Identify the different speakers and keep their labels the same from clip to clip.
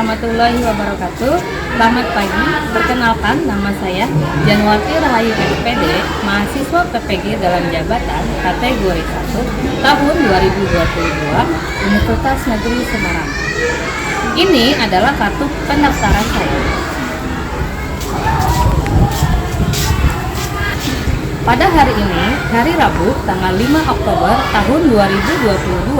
Speaker 1: warahmatullahi wabarakatuh. Selamat pagi, perkenalkan nama saya Janwati Rahayu SPD, mahasiswa PPG dalam jabatan kategori 1 tahun 2022 Universitas Negeri Semarang. Ini adalah kartu pendaftaran saya. Pada hari ini, hari Rabu, tanggal 5 Oktober tahun 2022,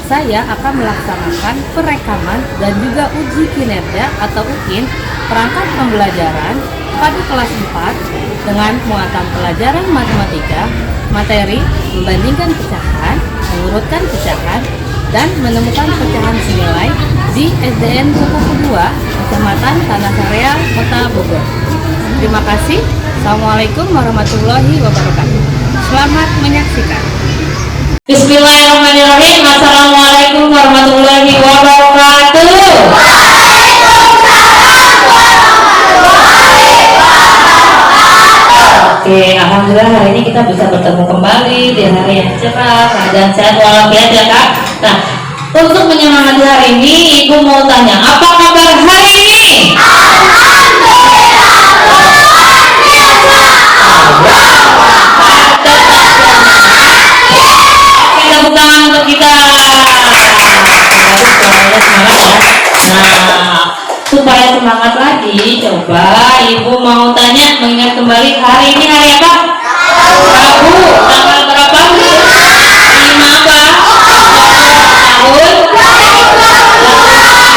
Speaker 1: saya akan melaksanakan perekaman dan juga uji kinerja atau UKIN perangkat pembelajaran pada kelas 4 dengan muatan pelajaran matematika, materi, membandingkan pecahan, mengurutkan pecahan, dan menemukan pecahan senilai di SDN Kuku 2, Kecamatan Tanah Sareal, Kota Bogor. Terima kasih. Assalamualaikum warahmatullahi wabarakatuh. Selamat menyaksikan.
Speaker 2: Bismillahirrahmanirrahim. Assalamualaikum warahmatullahi wabarakatuh. Oke, alhamdulillah hari ini kita bisa bertemu kembali di hari yang cerah, keadaan sehat walafiat ya Kak. Nah, untuk menyemangati hari ini, Ibu mau tanya, apa kabar hari ini? Tepuk tangan untuk kita. Nah, supaya semangat lagi, coba Ibu mau tanya, mengingat kembali hari ini hari apa? Rabu, tanggal berapa? 5 apa?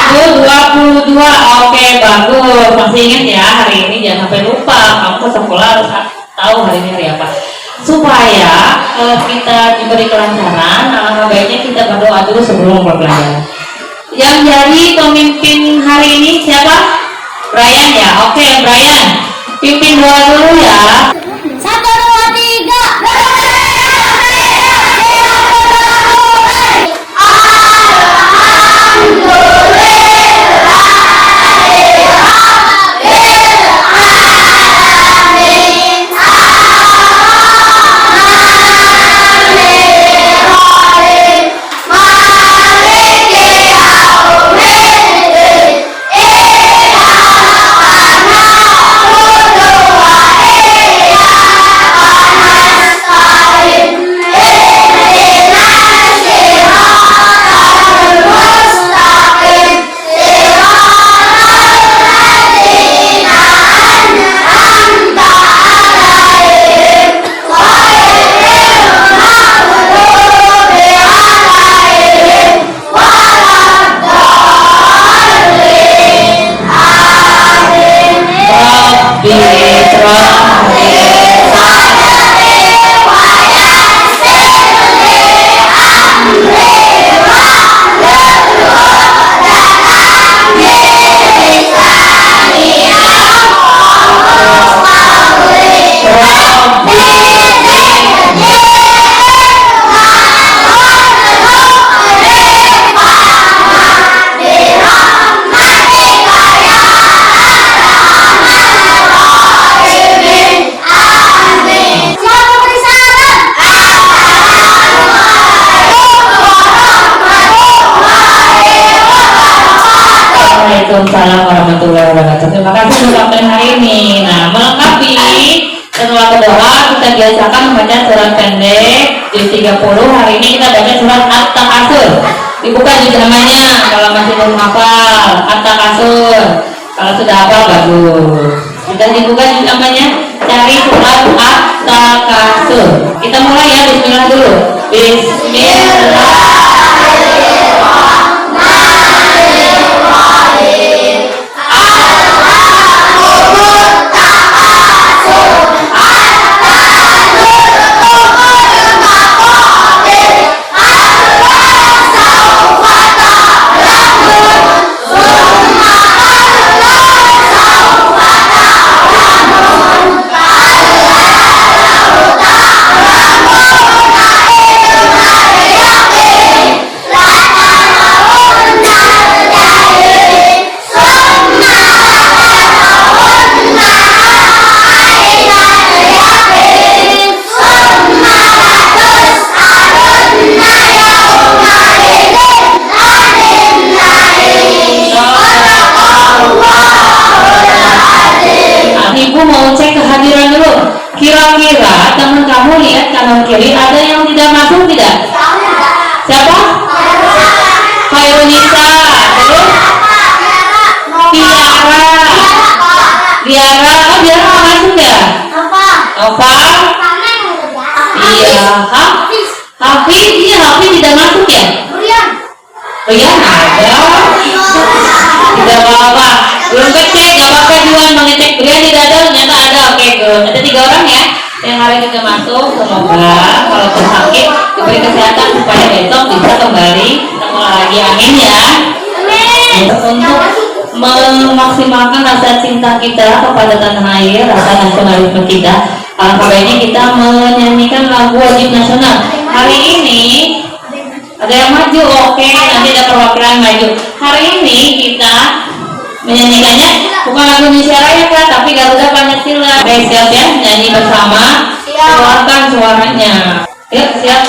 Speaker 2: Tahun 2022. Oke, bagus. Masih ingat ya hari ini, jangan sampai lupa. Kamu ke sekolah harus tahu hari ini hari apa. Supaya kita diberi kelancaran, alangkah baiknya kita berdoa dulu sebelum berbelanja. Yang jadi pemimpin hari ini siapa? Brian ya. Oke, Brian, pimpin doa dulu ya.
Speaker 3: 1, 2, 3.
Speaker 2: Waalaikumsalam warahmatullahi wabarakatuh. Terima kasih sudah sampai hari ini. Nah, melengkapi setelah berdoa kita biasakan membaca surat pendek di 30. Hari ini kita baca surat At-Takasur. Dibuka di namanya kalau masih belum hafal At-Takasur. Kalau sudah hafal bagus. Sudah dibuka di namanya, cari surat At-Takasur. Kita mulai ya, bismillah dulu. Bismillah. kiri. Ada yang tidak masuk tidak? Siapa? Khairunisa. Terus Tiara. Tiara. Oh, Tiara nggak masuk ya? Nova. Iya. Hafiz. Iya, Hafiz tidak masuk ya? Rian ada. Tidak apa-apa. Belum kecek, nggak apa-apa Juan mengecek. Rian tidak ada, ternyata ada. Oke, good. Ada 3 orang ya yang hari ini juga masuk. Semoga kalau sakit diberi kesehatan supaya besok bisa kembali ketemu lagi. Amin ya. Untuk memaksimalkan rasa cinta kita kepada tanah air, rasa nasionalisme kita, alangkah baiknya kita menyanyikan lagu wajib nasional. Hari ini ada yang maju, oke, nanti ada perwakilan maju. Hari ini kita menyanyikannya bukan lagu Indonesia Raya Kak, tapi Garuda Pancasila. Oke, siap ya, nyanyi bersama. Keluarkan suaranya. Yuk, siap.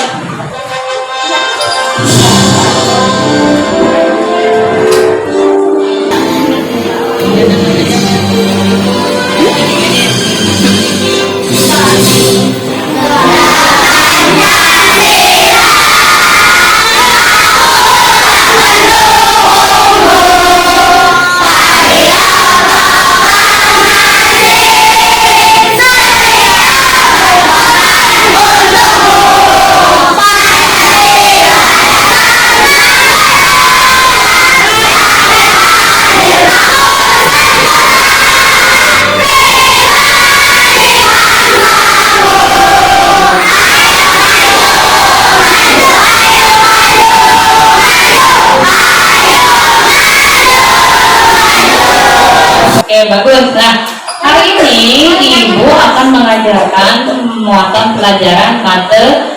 Speaker 2: Oke, bagus. Nah, hari ini Ibu akan mengajarkan muatan pelajaran matematika.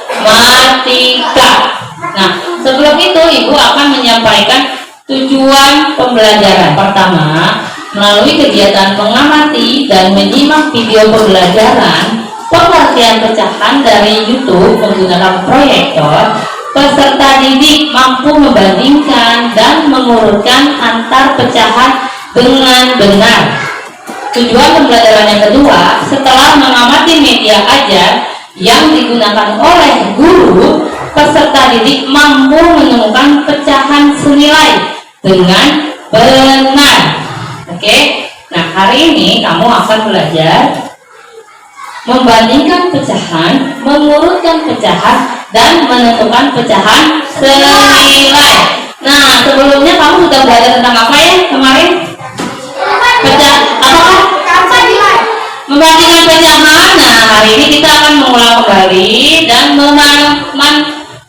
Speaker 2: Nah, sebelum itu Ibu akan menyampaikan tujuan pembelajaran. Pertama, melalui kegiatan mengamati dan menyimak video pembelajaran pengertian pecahan dari YouTube menggunakan proyektor, peserta didik mampu membandingkan dan mengurutkan antar pecahan dengan benar. Tujuan pembelajaran yang kedua, setelah mengamati media ajar yang digunakan oleh guru, peserta didik mampu menemukan pecahan senilai dengan benar. Oke, nah hari ini kamu akan belajar membandingkan pecahan, mengurutkan pecahan, dan menentukan pecahan senilai. Nah, sebelumnya kamu sudah belajar tentang apa ya kemarin? Membandingkan pecahan. Nah, hari ini kita akan mengulang kembali dan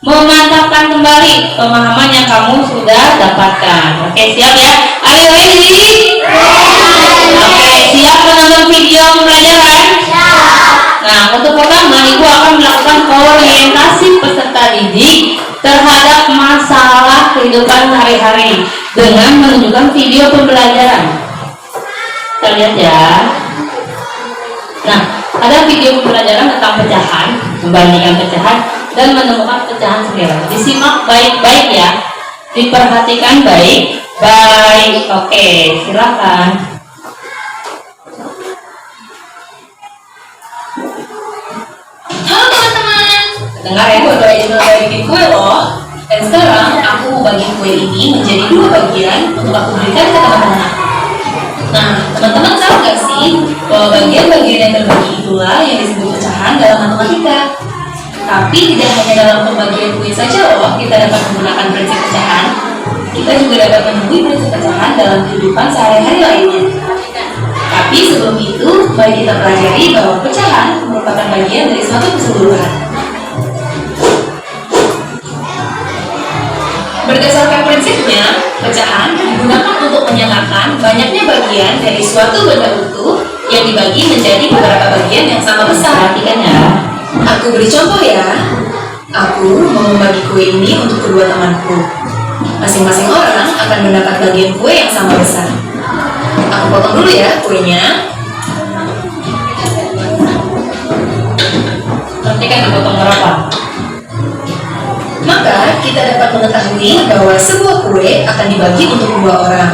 Speaker 2: memantapkan kembali pemahaman yang kamu sudah dapatkan. Oke, siap ya? Are you ready? Oke, siap menonton video pembelajaran? Nah, untuk pertama Ibu akan melakukan orientasi peserta didik terhadap masalah kehidupan sehari-hari dengan menunjukkan video pembelajaran. Kita lihat ya. Nah, ada video pembelajaran tentang pecahan, membandingkan pecahan dan menemukan pecahan senilai. Disimak baik-baik ya, diperhatikan baik-baik. Oke, silakan.
Speaker 4: Halo teman-teman,
Speaker 2: Dengar ya.
Speaker 4: aku udah bikin kue loh. Dan sekarang aku mau bagi kue ini menjadi 2 bagian untuk aku berikan ke teman-teman. Nah, teman-teman tahu gak sih bahwa bagian-bagian yang terbagi itulah yang disebut pecahan dalam matematika. Tapi tidak hanya dalam pembagian kue saja loh kita dapat menggunakan prinsip pecahan. Kita juga dapat menemui prinsip pecahan dalam kehidupan sehari-hari lainnya. Tapi sebelum itu, mari kita pelajari bahwa pecahan merupakan bagian dari suatu keseluruhan. Berdasarkan prinsipnya, pecahan digunakan untuk menyamakan banyaknya bagian dari suatu benda utuh yang dibagi menjadi beberapa bagian yang sama besar.
Speaker 2: Perhatikan ya.
Speaker 4: Aku beri contoh ya. Aku mau membagi kue ini untuk kedua temanku. Masing-masing orang akan mendapat bagian kue yang sama besar. Aku potong dulu ya kuenya.
Speaker 2: Perhatikan dipotong berapa?
Speaker 4: Maka kita dapat mengetahui bahwa sebuah kue akan dibagi untuk 2 orang.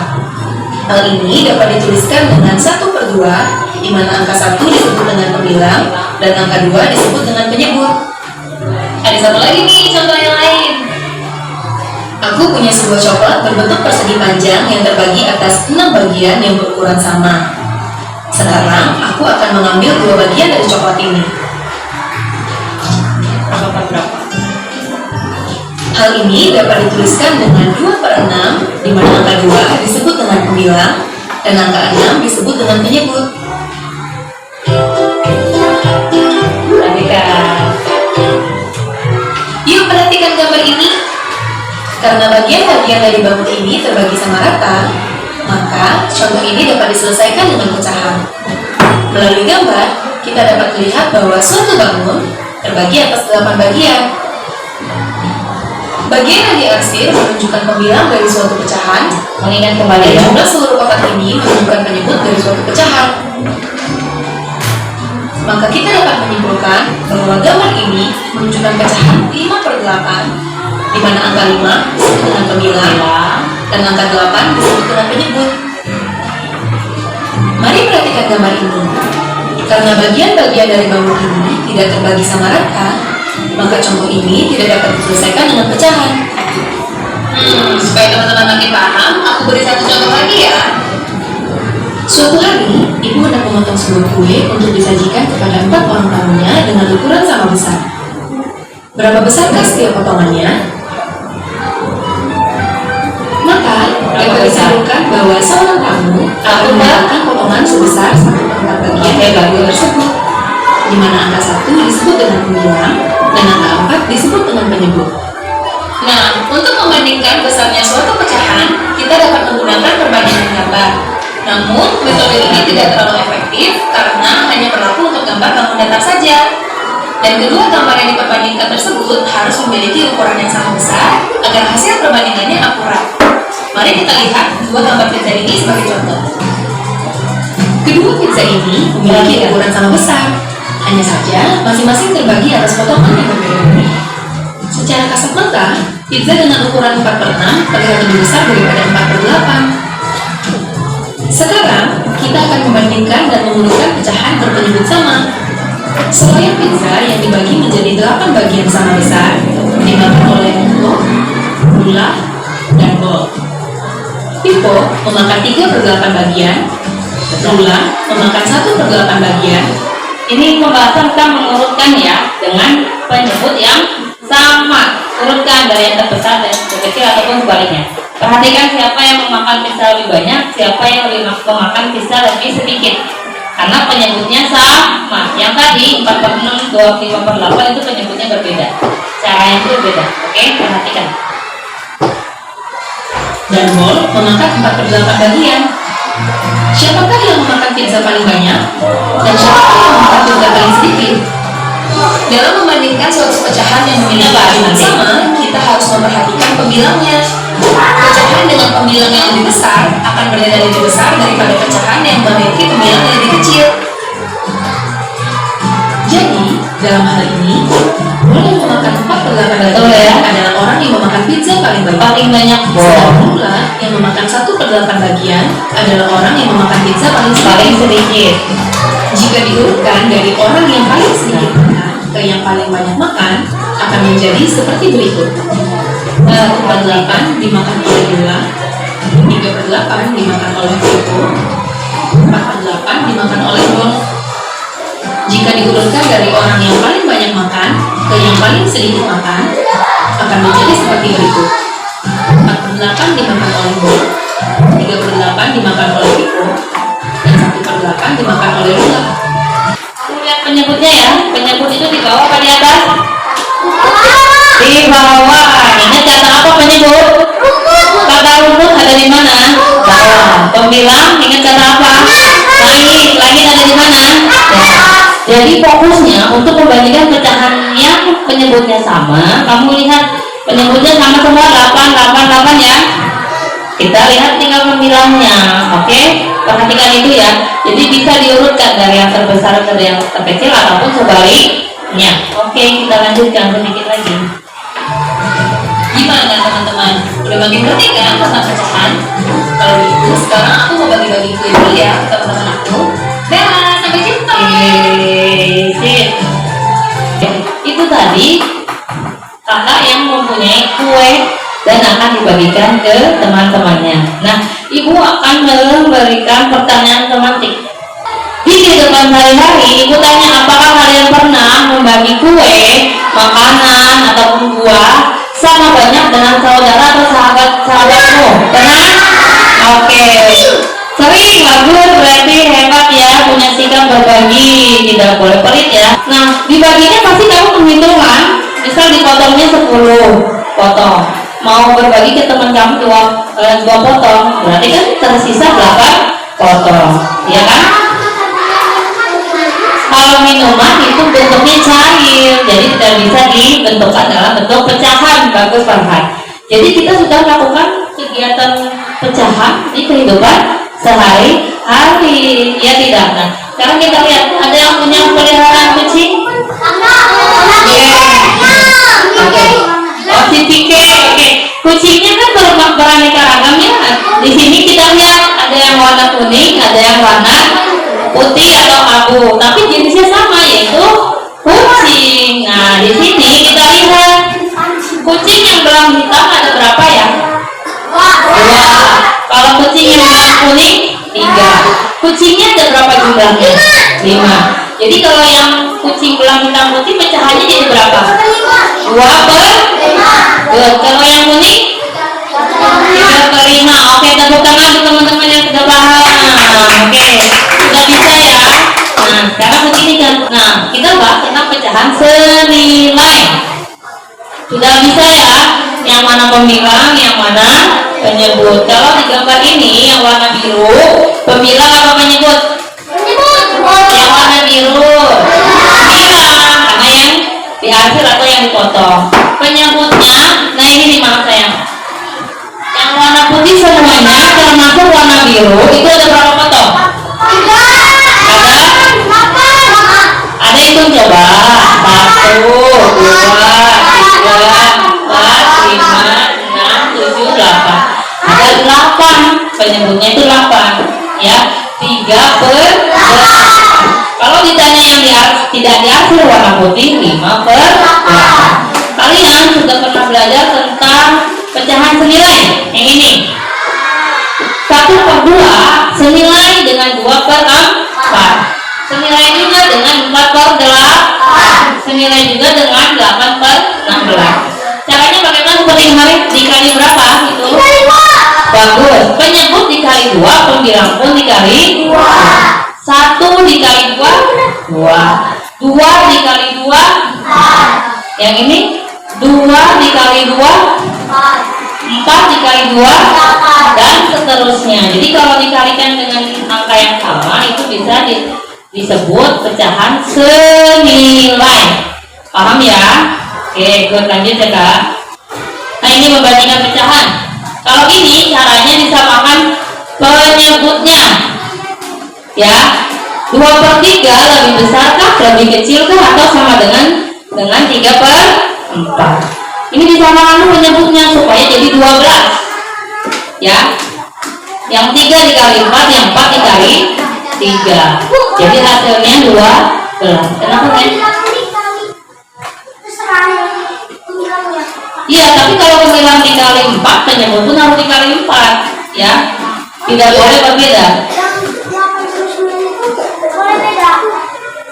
Speaker 4: Hal ini dapat dituliskan dengan 1/2, di mana angka 1 disebut dengan pembilang dan angka 2 disebut dengan penyebut. Ada satu lagi nih contoh yang lain. Aku punya sebuah coklat berbentuk persegi panjang yang terbagi atas 6 bagian yang berukuran sama. Sekarang aku akan mengambil 2 bagian dari coklat ini.
Speaker 2: Berapa?
Speaker 4: Hal ini dapat dituliskan dengan 2/6, di mana angka 2 disebut dengan pembilang dan angka 6 disebut dengan penyebut.
Speaker 2: Perhatikan.
Speaker 4: Yuk perhatikan gambar ini. Karena bagian-bagian dari bangun ini terbagi sama rata, maka contoh ini dapat diselesaikan dengan pecahan. Melalui gambar, kita dapat melihat bahwa suatu bangun terbagi atas 8 bagian. Bagian yang diarsir menunjukkan pembilang dari suatu pecahan,
Speaker 2: Mengingat kembali
Speaker 4: dan
Speaker 2: ya.
Speaker 4: jumlah seluruh kotak ini menunjukkan penyebut dari suatu pecahan. Maka kita dapat menyimpulkan bahwa gambar ini menunjukkan pecahan 5/8, di mana angka 5 disebut dengan pembilang dan angka 8 disebut dengan penyebut. Mari perhatikan gambar ini. Karena bagian-bagian dari bangun ini tidak terbagi sama rata, maka contoh ini tidak dapat diselesaikan dengan pecahan. Supaya teman-teman makin paham, aku beri satu contoh lagi ya. Suatu hari, ibu hendak memotong sebuah kue untuk disajikan kepada 4 orang tamunya dengan ukuran sama besar. Berapa besarkah setiap potongannya? Maka, dapat disimpulkan bahwa seorang tamu akan mendapatkan potongan sebesar 1/4 bagian dari kue tersebut, di mana angka 1 disebut dengan pembilang dan angka 4 disebut dengan penyebut. Nah, untuk membandingkan besarnya suatu pecahan, kita dapat menggunakan perbandingan gambar. Namun, metode ini tidak terlalu efektif karena hanya berlaku untuk gambar bangun datar saja. Dan kedua gambar yang diperbandingkan tersebut harus memiliki ukuran yang sama besar agar hasil perbandingannya akurat. Mari kita lihat dua gambar pizza ini sebagai contoh. Kedua pizza ini memiliki ukuran sama besar, hanya saja masing-masing terbagi atas potongan yang berbeda-beda. Secara kasat mata, pizza dengan ukuran 4/6 terlihat lebih besar daripada 4/8. Sekarang, kita akan membandingkan dan menggunakan pecahan berpenyebut sama. Seloyang pizza yang dibagi menjadi 8 bagian sama besar dimakan oleh Pipo, Gula, dan Bol. Pipo memakan 3/8 bagian, Gula memakan 1/8 bagian.
Speaker 2: Ini pembahasan kita mengurutkan ya dengan penyebut yang sama. Urutkan dari yang terbesar dan terkecil ataupun sebaliknya. Perhatikan siapa yang memakan pizza lebih banyak, siapa yang memakan pizza lebih sedikit. Karena penyebutnya sama. Yang tadi 4/6, 5/8 itu penyebutnya berbeda. Caranya itu berbeda. Oke, perhatikan.
Speaker 4: Dan Bol memakan 4/8 bagian. Siapakah yang memakan pizza paling banyak? Dan siapakah yang memakan pizza paling sedikit? Dalam membandingkan suatu pecahan yang memiliki penyebut sama, kita harus memperhatikan pembilangnya. Pecahan dengan pembilang yang lebih besar akan bernilai lebih besar daripada pecahan yang memiliki pembilang yang lebih kecil. Jadi, dalam hal ini, Bol yang memakan 4/8 bagian adalah orang yang memakan pizza paling banyak.
Speaker 2: Paling banyak
Speaker 4: Sedangkan Gula yang memakan 1/8 bagian adalah orang yang memakan pizza paling
Speaker 2: paling
Speaker 4: sedikit.
Speaker 2: sedikit.
Speaker 4: Jika diurutkan dari orang yang paling sedikit makan ke yang paling banyak makan, akan menjadi seperti berikut. 1/8 dimakan oleh Gula, 3/8 dimakan oleh Pipo, 4/8 dimakan oleh Bol. Jika diurutkan dari orang yang paling banyak makan ke yang paling sedikit makan, akan menjadi seperti berikut. 4/8 dimakan oleh Bol, 3/8 dimakan oleh Pipo, dan 1/8 dimakan oleh Gula.
Speaker 2: Kamu lihat penyebutnya ya. Penyebut itu di bawah apa di atas? Di bawah. Ingat kata apa penyebut? Kata rumus ada di mana? Bawah. Pembilang ingat kata apa? Langit. Langit ada di mana? Ya. Jadi fokusnya untuk membandingkan pecahan yang penyebutnya sama. Kamu lihat penyebutnya sama semua 8 ya. Kita lihat tinggal pembilangnya. Oke, perhatikan itu ya. Jadi bisa diurutkan dari yang terbesar ke yang terkecil ataupun sebaliknya. Oke, kita lanjutkan sedikit lagi.
Speaker 4: Gimana teman-teman? Udah makin ngerti kan tentang pecahan? Kalau gitu, sekarang aku mau bagi-bagi kue dulu ya ke teman-teman aku. Dah, sampai jumpa.
Speaker 2: Sip. Itu tadi kakak yang mempunyai kue dan akan dibagikan ke teman-temannya. Nah, ibu akan memberikan pertanyaan tematik. Di kehidupan sehari-hari, ibu tanya apakah kalian pernah membagi kue, makanan ataupun buah sama banyak dengan saudara atau sahabatmu? Pernah? Oke. Sering, bagus, berarti hebat ya, punya sikap berbagi, tidak boleh pelit ya. Nah, dibaginya pasti kamu perhitungan, misal dipotongnya 10 potong, mau berbagi ke teman kamu 2 potong, berarti kan tersisa 8 potong, ya kan? Kalau minuman itu bentuknya cair, jadi tidak bisa dibentukkan dalam bentuk pecahan. Bagus, Farhan. Jadi kita sudah melakukan kegiatan pecahan di kehidupan sehari-hari, ya tidak? Nah, sekarang kita lihat, ada yang punya peliharaan kucing? Oh, si Pike, oke. Kucingnya kan beraneka ragam ya. Di sini kita lihat ada yang warna kuning, ada yang warna putih atau abu, tapi jenisnya sama, yaitu kucing. Nah, di sini kita lihat kucing yang belang hitam ada berapa ya? 2. Kalau kucing yang belang kuning 3. Kucingnya ada berapa jumlahnya? 5. Jadi kalau yang kucing belang hitam putih pecahannya jadi berapa? 2 per 5. Kalau yang kuning 3 per 5. Oke, tepuk tangan untuk teman-teman yang sudah paham. Oke, sudah bisa ya. Nah, sekarang begini kan. Nah, kita bahas tentang pecahan senilai. Sudah bisa ya? Yang mana pembilang, yang mana penyebut. Kalau di gambar ini yang warna biru, pembilang apa penyebut? Yang warna biru pembilang, karena yang diarsir atau yang dipotong. Penyebutnya, nah ini nih maaf sayang. Yang warna putih semuanya termasuk warna biru itu ada berapa potong? Ada hitung coba. 1, 2, 3, 4, 5, 6, 7, 8. Ada 8. Penyebutnya itu 8. Ya, 3 per 8. Kalau ditanya yang tidak diarsir warna putih 5 per 8. Kalian sudah pernah belajar tentang pecahan senilai yang ini. 1 per 2 senilai dengan 2 per 4. Senilai juga dengan 4 per 8. Senilai juga dengan 8 per 16. Caranya bagaimana seperti kemarin? Dikali berapa itu? Bagus. Penyebut dikali 2, pembilang pun dikali 2. 1 dikali 2 2 dikali 2 yang ini 2 dikali 2 4 dikali 2 dan seterusnya. Jadi kalau dikalikan dengan angka yang sama itu bisa disebut pecahan senilai. Paham ya? Oke, ikut lanjut ya Kak. Nah, ini membandingkan pecahan. Kalau ini caranya disamakan penyebutnya. Ya, 2 per 3 lebih besar kah, lebih kecil kah, atau sama dengan 3 per 4. Ini disamakan penyebutnya supaya jadi 12. Ya, yang 3 dikali 4, yang 4 dikali 3. Jadi hasilnya 12. Kenapa kan? Iya, tapi kalau pembilang dikali 4, penyebut pun harus dikali 4. Ya, tidak boleh berbeda.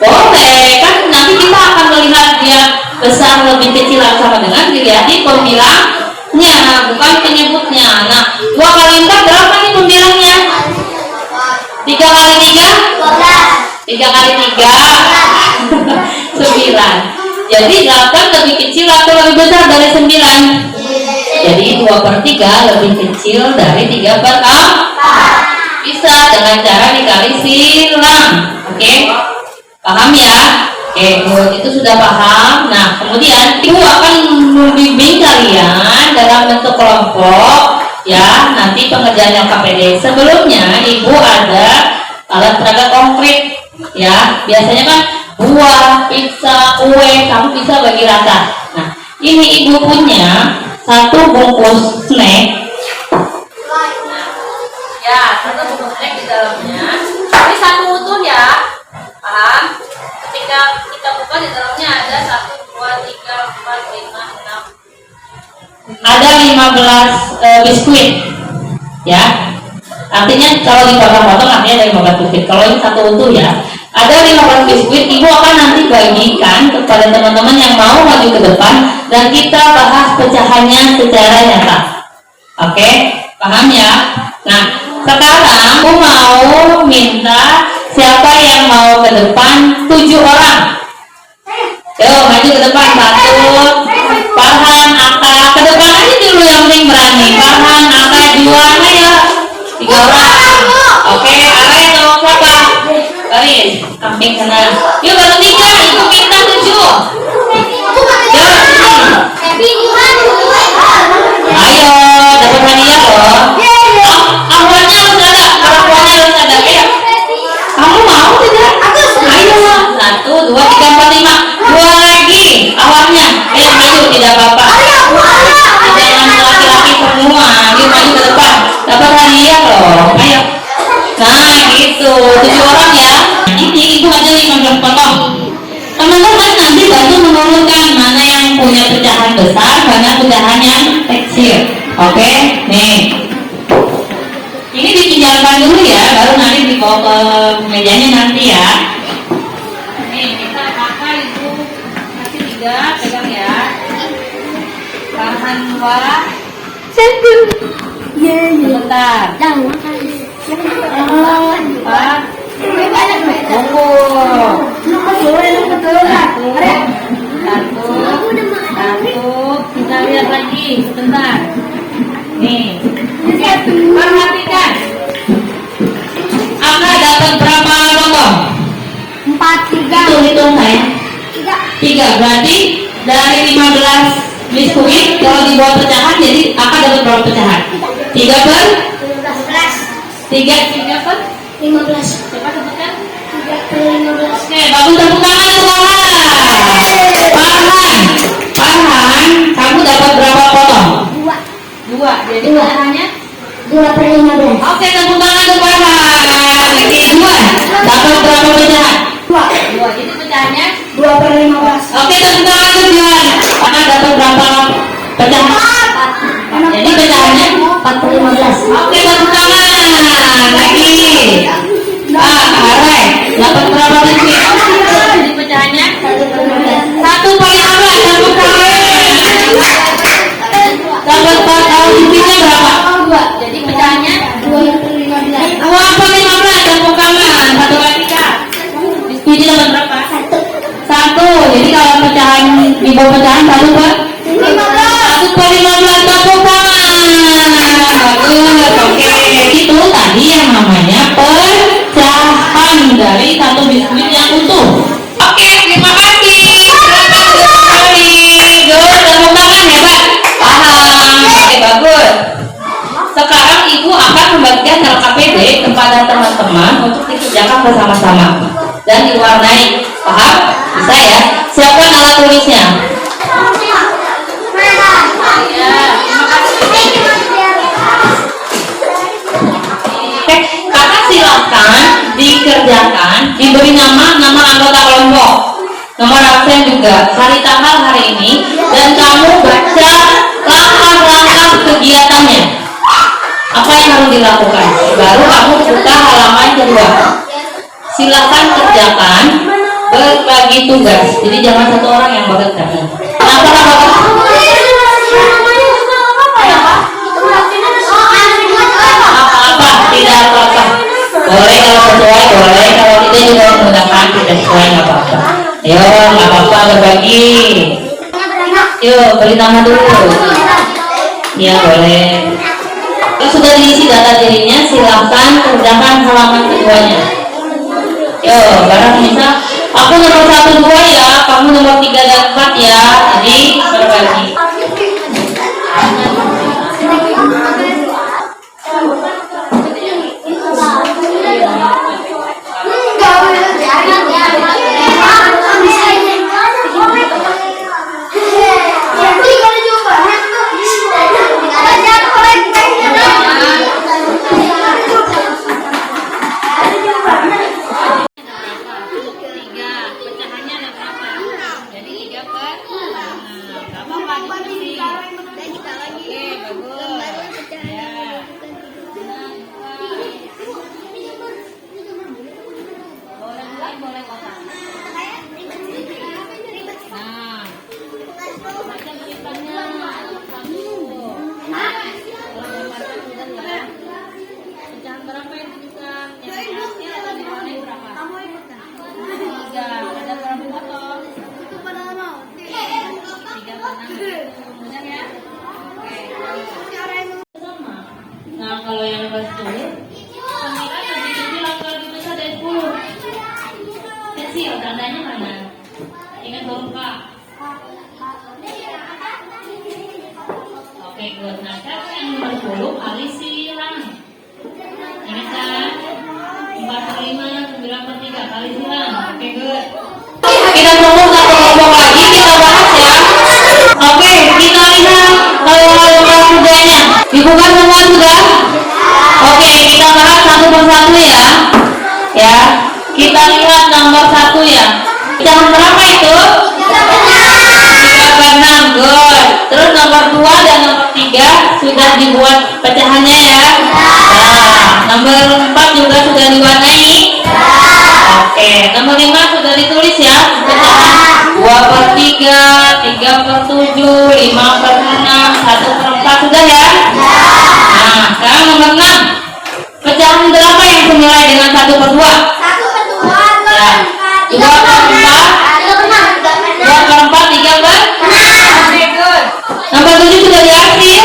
Speaker 2: Boleh, kan nanti kita akan melihat dia besar lebih kecil atau sama dengan dilihat di pembilangnya, bukan penyebutnya. Nah, 2 kali 4 berapa nih pembilangnya? 3 kali 3? 3 kali 3 9. Jadi 8 lebih kecil atau lebih besar dari 9? Jadi 2 per 3 lebih kecil dari 3 per 4. Bisa dengan cara dikali silang. Oke? Paham ya? Oke, itu sudah paham. Nah, kemudian ibu akan membimbing kalian dalam bentuk kelompok. Ya, nanti pengerjaan LKPD. Sebelumnya ibu ada alat peraga konkret. Ya, biasanya kan buah, pizza, kue, kamu bisa bagi rata. Nah, ini ibu punya 1 bungkus snack. Ya, 1 bungkus snack di dalamnya. Ini 1 utuh ya. Paham? Ketika kita buka di dalamnya ada 1, 2, 3, 4, 5, 6, ada 15 biskuit, ya. Artinya kalau dipotong-potong artinya ada 15 biskuit. Kalau ini satu utuh ya, ada 15 biskuit. Ibu akan nanti bagikan kepada teman-teman yang mau maju ke depan dan kita bahas pecahannya secara nyata. Oke, paham ya? Nah, sekarang aku mau minta siapa yang mau ke depan 7 orang. Yo, maju ke depan. 1, Farhan, Aka, ke depan aja dulu yang penting berani. Farhan, Aka, 2, ayo. 3 orang. Oke, Are atau siapa? Baris, samping sana. Yuk, baru 3, ibu minta 7. Yo, ayo, dapat hadiah loh. Awalnya harus ada, awalnya harus ada. Ayo, kamu mau tidak? Ayo, 1, 2, 3, 4, 5. 2 lagi, awalnya. Ayo maju, tidak apa-apa. Jangan laki-laki semua. Yuk maju ke depan. Dapat hadiah loh. Ayo. Nah, gitu. 7 orang ya. Ini ibu aja 15 potong. Teman-teman nanti bantu menurunkan mana yang punya pecahan besar, mana pecahan yang kecil. Oke, nih. Ini dipinjamkan dulu ya, baru nanti dibawa ke mejanya nanti ya. Nih, kita pakai ibu kasih 3, pegang ya. Farhan 2. Sebentar. 4. Tunggu. 1. Kita lihat lagi sebentar. Nih. Perhatikan. Aka dapat berapa potong?
Speaker 3: 4, 3.
Speaker 2: Hitung saya. 3 berarti dari 15 biskuit kalau dibuat pecahan jadi Aka dapat berapa pecahan? 3 per 3 per
Speaker 3: 15.
Speaker 2: coba sebutkan.
Speaker 3: 3 per 15.
Speaker 2: Oke, bagus, tepuk tangan untuk Farhan, kamu dapat berapa potong? 2. Jadi pecahannya
Speaker 3: 2 per 15.
Speaker 2: oke, tepuk tangan untuk Farhan. Oke, 2 dapat berapa pecahan? 2. Jadi pecahannya
Speaker 3: 2 per 15.
Speaker 2: oke, tepuk tangan untuk Juan. Farhan dapat berapa pecahan?
Speaker 3: 4.
Speaker 2: Jadi pecahannya
Speaker 3: 4 per 15.
Speaker 2: oke, tepuk tangan lagi. Arai dapat berapa biskuit? Jadi pecahannya
Speaker 3: 1 per 15.
Speaker 2: 1 per 15. Tepuk tangan. Dapat biskuitnya berapa?
Speaker 3: 2.
Speaker 2: Jadi pecahannya
Speaker 3: 2 per 15.
Speaker 2: 2 per 15. Tepuk tangan. 1 lagi Kak. Biskuitnya dapat berapa? 1. Jadi kalau pecahan ibu pecahan 1 per 1 per 15. Tepuk tangan. Bagus. Oke, itu tadi yang namanya pecahan dari satu biskuit yang utuh. Oke, terima kasih. Good, tepuk tangan hebat. Paham. Oke, bagus. Sekarang ibu akan membagikan LKPD kepada teman-teman untuk dikerjakan bersama-sama dan diwarnai. Paham? Bisa ya? Siapkan alat tulisnya. Oke, kakak silakan dikerjakan, diberi nama anggota kelompok, nomor absen juga, hari tanggal hari ini, dan kamu baca langkah-langkah kegiatannya. Apa yang harus dilakukan? Baru kamu buka halaman kedua. Silakan kerjakan, berbagi tugas. Jadi jangan satu orang yang bekerja. Apa-apa, tidak apa-apa. Boleh kalau sesuai, boleh kalau tidak juga menggunakan tidak sesuai, nggak apa-apa. Ayo, nggak apa-apa, berbagi. Yuk, beri nama dulu. Ya boleh. Kalau sudah diisi data dirinya, silahkan kerjakan halaman keduanya. Yuk, barang bisa. Aku nomor 1, 2 ya, kamu nomor 3 dan 4 ya. Jadi berbagi. Pecahannya ada berapa? Jadi 3 per 6. Berapa Pak? kecil, tandanya mana? Ingat huruf K. Oke, good. Nah, sekarang yang nomor 10 kali silang. Ingat kan? 4/5, 9/3 kali silang. Oke, good. Kita tunggu satu kelompok lagi, kita bahas ya. Oke, kita lihat nomor mudanya. Dibuka semua sudah? Oke, kita bahas satu persatu ya. Ya, kita lihat nomor 1 ya. Pecahan berapa itu? 3/6, good. Terus nomor 2 dan nomor 3 sudah dibuat pecahannya ya. Nah, nomor 4 juga sudah diwarnai. Oke, nomor 5 sudah ditulis ya. Pecahan 2/3, 3/7, 5/6, 1/4 sudah ya. Nah, sekarang nomor 6. Pecahan berapa yang senilai dengan 1/2? 2/4, 2/4, 3/6. Oke, good. Nomor 7 sudah diarsir?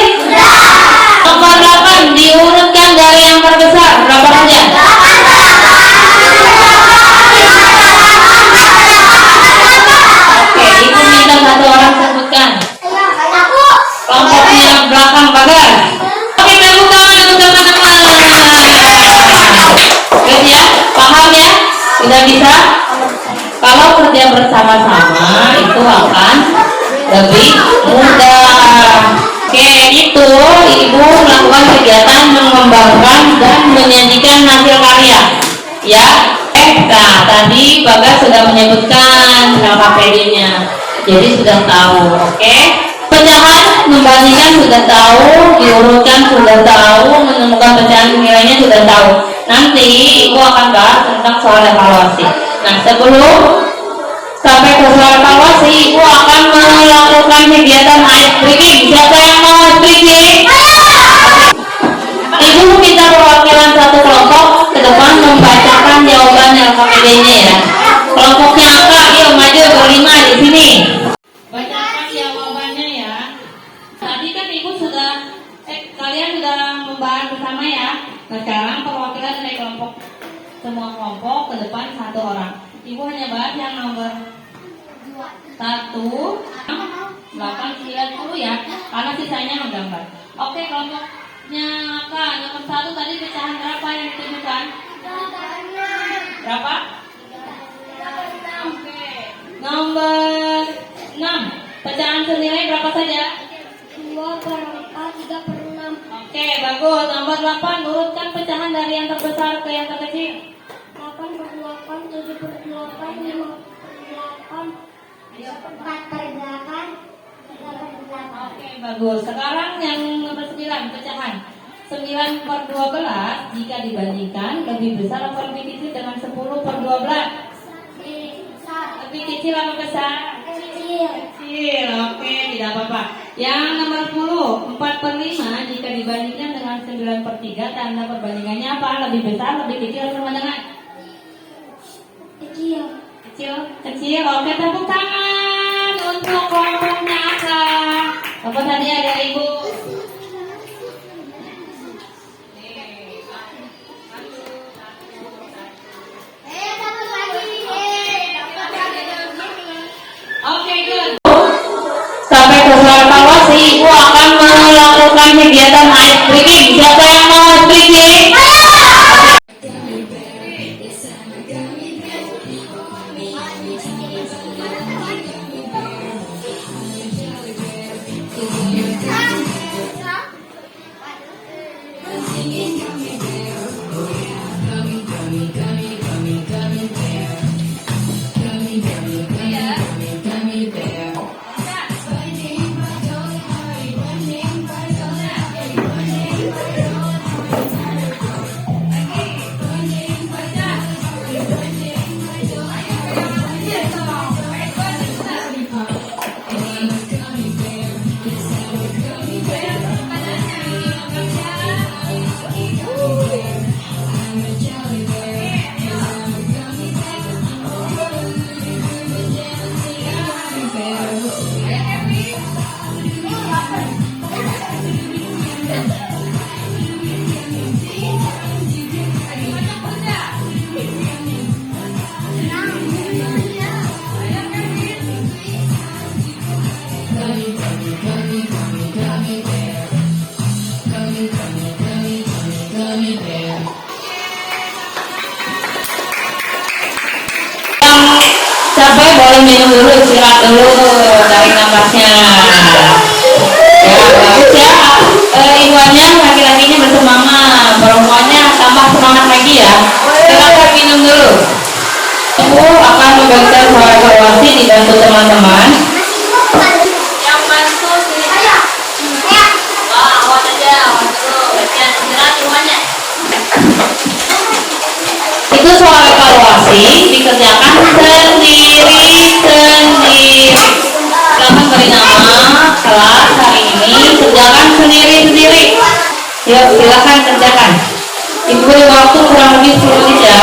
Speaker 2: Nomor 8 diurutkan dari yang terbesar. Berapa saja? Oke, ibu minta satu orang sebutkan. Kelompoknya belakang pagar. Oke, tepuk tangan untuk teman-teman. Good ya? Paham ya? Sudah bisa? Kalau kerja bersama-sama itu akan lebih mudah. Oke, itu ibu melakukan kegiatan mengembangkan dan menyajikan hasil karya. Ya, nah tadi Bagas sudah menyebutkan LKPD-nya, jadi sudah tahu. Oke, pecahan membandingkan sudah tahu, diurutkan sudah tahu, menemukan pecahan nilainya sudah tahu. Nanti ibu akan bahas tentang soal evaluasi. Nah, sebelum sampai ke soal evaluasi, ibu akan melakukan kegiatan ice breaking. Siapa yang mau ice breaking? Ibu minta perwakilan satu kelompok ke depan membacakan jawaban LKPD-nya ya. Kelompoknya apa? Yuk maju berlima di sini. Bacakan jawabannya ya. Tadi kan ibu sudah, kalian sudah membahas bersama ya. Nah, sekarang perwakilan dari kelompok, semua kelompok ke depan satu orang. Ibu hanya bahas yang nomor 1, 8, 9, 10 ya, karena sisanya menggambar. Oke, kelompoknya Kak, nomor 1 tadi pecahan berapa yang ditujukan? Berapa? Oke. Nomor 6, pecahan senilai berapa saja?
Speaker 3: 2/4, 3/6.
Speaker 2: Oke, bagus. Nomor 8, urutkan pecahan dari yang terbesar ke yang terkecil.
Speaker 3: 8/8, 7/8, 5/8, 4/8, 3/8.
Speaker 2: Oke, bagus. Sekarang yang nomor 9, pecahan 9/12 jika dibandingkan lebih besar atau lebih kecil dengan 10/12? Lebih kecil atau besar? Kecil. Oke, tidak apa-apa. Yang nomor 10, 4/5 jika dibandingkan dengan 9/3, tanda perbandingannya apa? Lebih besar, lebih kecil, sama dengan?
Speaker 3: Kecil.
Speaker 2: Kecil. Kecil. Oke, tepuk tangan untuk kelompoknya Aka. Apa tadi ada ibu? Oke, good. Sampai ke soal evaluasi, ibu akan melakukan kegiatan ice breaking. Siapa yang mau ice breaking? minum dulu, istirahat dulu, tarik nafasnya. Ya, bagus ya. Ibuannya laki-lakinya bersemangat, perempuannya tambah semangat lagi ya. Silakan minum dulu. Ibu akan membagikan suara evaluasi dibantu teman-teman. Yang bantu sini aja. Awas aja, awas dulu. Bagian istirahat ibuannya. Itu soal evaluasi dikerjakan sendiri-sendiri. Silakan beri nama kelas hari ini, kerjakan sendiri-sendiri. Yuk, silakan kerjakan. Ibu beri waktu kurang lebih 10 menit ya.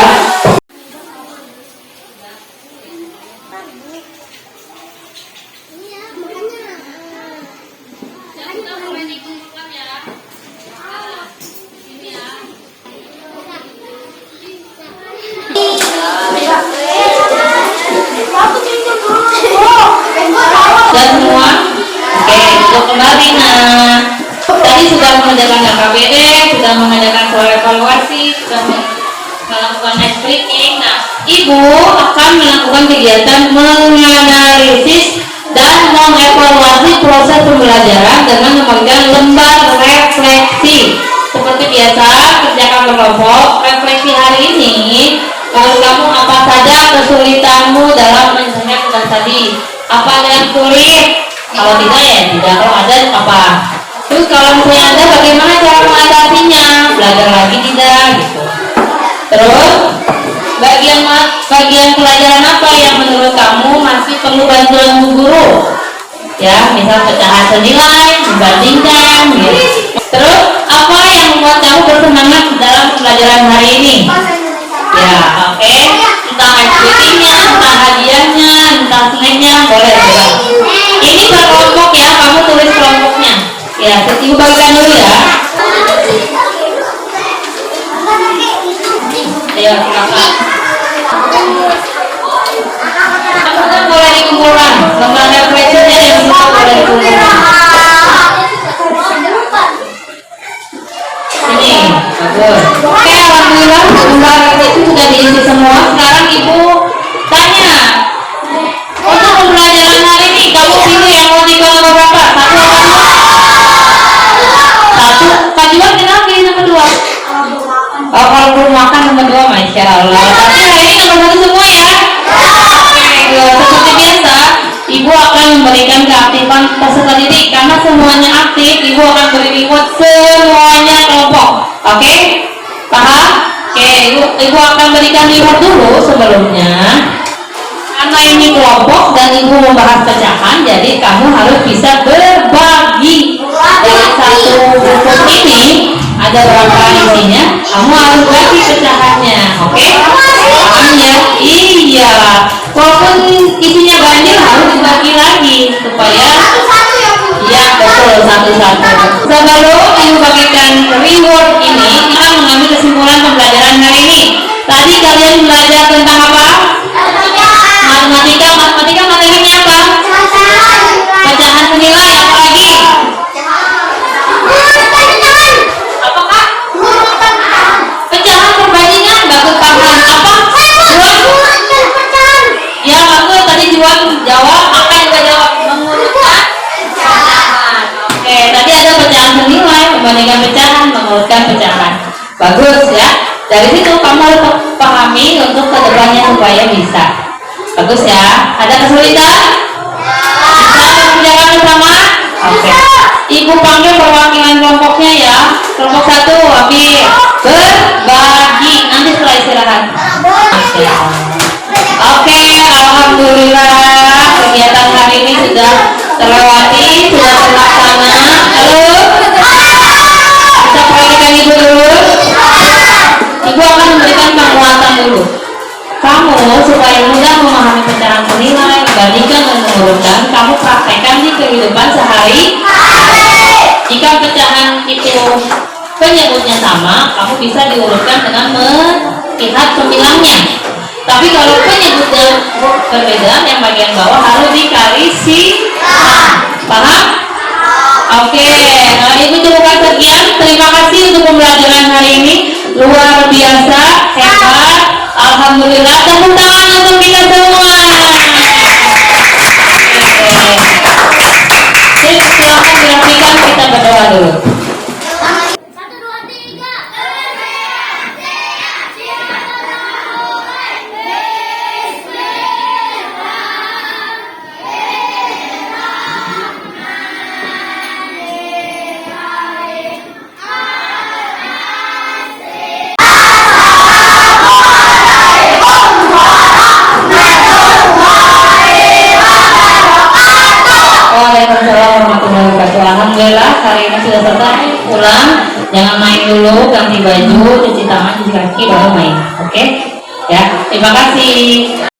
Speaker 2: Sudah semua? Oke, untuk kembali nah. Tadi sudah mengerjakan KKBD, sudah mengerjakan soal evaluasi, sudah melakukan night breaking. Nah, Ibu akan melakukan kegiatan menganalisis dan mengevaluasi proses pembelajaran dengan membagikan lembar refleksi. Seperti biasa, kerjakan berkelompok. Refleksi hari ini, menurut kamu apa saja kesulitanmu dalam menyelesaikan tugas tadi? Apa ada yang sulit? Kalau tidak ya tidak, kalau ada apa? Terus kalau misalnya ada, bagaimana cara mengatasinya? Belajar lagi tidak gitu. Terus bagian pelajaran apa yang menurut kamu masih perlu bantuan bu guru? Ya, misal pecahan senilai, dibandingkan gitu. Terus apa yang membuat kamu bersemangat dalam pelajaran hari ini? Ya, oke. Entah activity-nya, entah hadiahnya, entah snack-nya, boleh. Ini berkelompok ya, kamu tulis kelompoknya. Ya, Ibu bagikan dulu ya. Ayo, silakan. Boleh dikumpulkan. Lembar refleksinya yang semua boleh dikumpulkan. Ini, bagus. Oke, alhamdulillah lembar refleksi sudah diisi semua. Sekarang Ibu tanya. Untuk pembelajaran hari ini, kamu pilih yang mau tinggal nomor berapa? Satu atau dua? Satu. Kak Juan kenapa pilih nomor dua? Oh, kalau belum makan nomor dua, Masya Allah. Tapi hari ini nomor satu semua ya? Oke, seperti biasa, Ibu akan memberikan keaktifan peserta didik. Karena semuanya aktif, Ibu akan beri reward semuanya kelompok. Oke? Paham? Oke, Ibu akan berikan reward dulu sebelumnya. Karena ini kelompok dan Ibu membahas pecahan, jadi kamu harus bisa berbagi. Dari satu buku ini ada berapa isinya, kamu harus bagi pecahannya. Oke? Paham ya? Iya. Walaupun isinya banyak harus dibagi lagi supaya ya betul satu-satu. Sebelum Ibu bagikan reward ini, kita mengambil kesimpulan pembelajaran hari ini. Tadi kalian belajar tentang apa? Matematika materinya apa? Pecahan senilai, apa lagi? Apa Kak? Pecahan perbandingan, bagus paham. Apa? Juan? Ya bagus, tadi Juan jawab, Kakak juga jawab mengurutkan pecahan. Oke, tadi ada pecahan senilai, membandingkan pecahan, mengurutkan pecahan. Bagus ya. Dari situ kamu harus pahami untuk kedepannya supaya bisa. Bagus ya. Ada kesulitan? Bisa mengerjakan bersama? Oke. Ibu panggil perwakilan kelompoknya ya. Kelompok satu, ambil berbagi. Nanti setelah istirahat. Oke, alhamdulillah kegiatan hari ini sudah terlewati, sudah terlaksana. Halo? Bisa perhatikan Ibu dulu. Ibu akan memberikan penguatan dulu. Kamu supaya mudah memahami pecahan senilai, bandingkan dan mengurutkan, kamu praktekkan di kehidupan sehari. Jika pecahan itu penyebutnya sama, kamu bisa diurutkan dengan melihat sembilannya. Tapi kalau penyebutnya berbeda, yang bagian bawah harus dikarisi. Paham? Oke, Ibu cukupkan sekian. Terima kasih untuk pembelajaran hari ini. Luar biasa, hebat. Alhamdulillah, tepuk tangan untuk kita semua. hari ini sudah selesai, pulang, jangan main dulu, ganti baju, cuci tangan, cuci kaki, baru main. Oke? Ya, terima kasih.